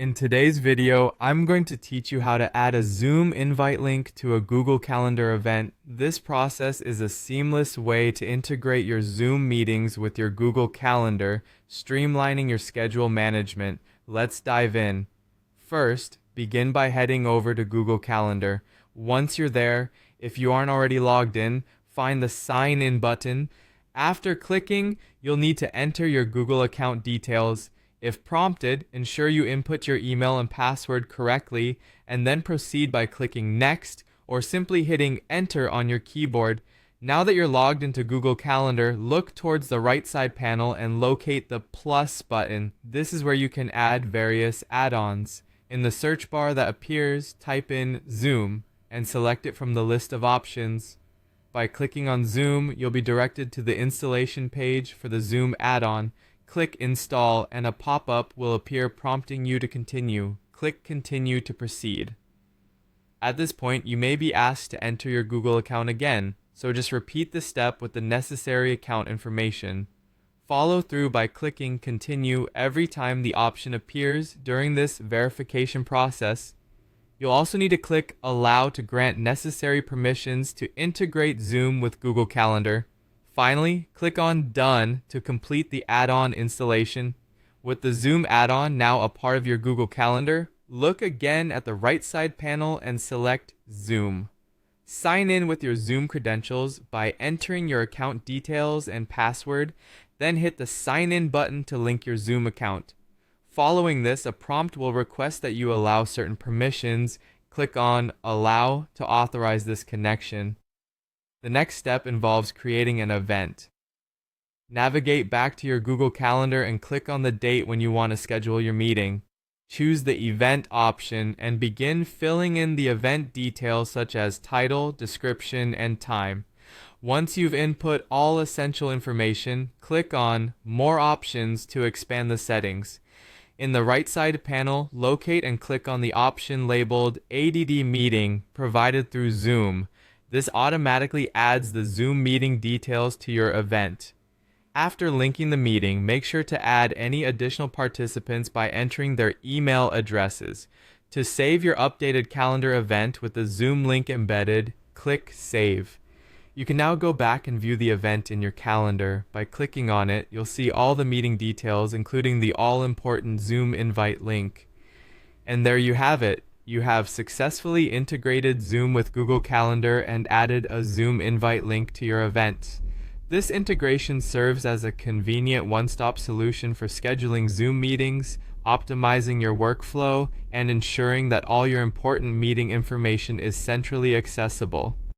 In today's video, I'm going to teach you how to add a Zoom invite link to a Google Calendar event. This process is a seamless way to integrate your Zoom meetings with your Google Calendar, streamlining your schedule management. Let's dive in. First, begin by heading over to Google Calendar. Once you're there, if you aren't already logged in, find the Sign In button. After clicking, you'll need to enter your Google account details. If prompted, ensure you input your email and password correctly, and then proceed by clicking Next or simply hitting Enter on your keyboard. Now that you're logged into Google Calendar, look towards the right side panel and locate the plus button. This is where you can add various add-ons. In the search bar that appears, type in Zoom and select it from the list of options. By clicking on Zoom, you'll be directed to the installation page for the Zoom add-on. Click Install and a pop-up will appear prompting you to continue. Click Continue to proceed. At this point, you may be asked to enter your Google account again, so just repeat the step with the necessary account information. Follow through by clicking Continue every time the option appears during this verification process. You'll also need to click Allow to grant necessary permissions to integrate Zoom with Google Calendar. Finally, click on Done to complete the add-on installation. With the Zoom add-on now a part of your Google Calendar, look again at the right side panel and select Zoom. Sign in with your Zoom credentials by entering your account details and password, then hit the Sign In button to link your Zoom account. Following this, a prompt will request that you allow certain permissions. Click on Allow to authorize this connection. The next step involves creating an event. Navigate back to your Google Calendar and click on the date when you want to schedule your meeting. Choose the Event option and begin filling in the event details such as title, description, and time. Once you've input all essential information, click on More Options to expand the settings. In the right side panel, locate and click on the option labeled ADD Meeting provided through Zoom. This automatically adds the Zoom meeting details to your event. After linking the meeting, make sure to add any additional participants by entering their email addresses. To save your updated calendar event with the Zoom link embedded, click Save. You can now go back and view the event in your calendar. By clicking on it, you'll see all the meeting details, including the all-important Zoom invite link. And there you have it. You have successfully integrated Zoom with Google Calendar and added a Zoom invite link to your event. This integration serves as a convenient one-stop solution for scheduling Zoom meetings, optimizing your workflow, and ensuring that all your important meeting information is centrally accessible.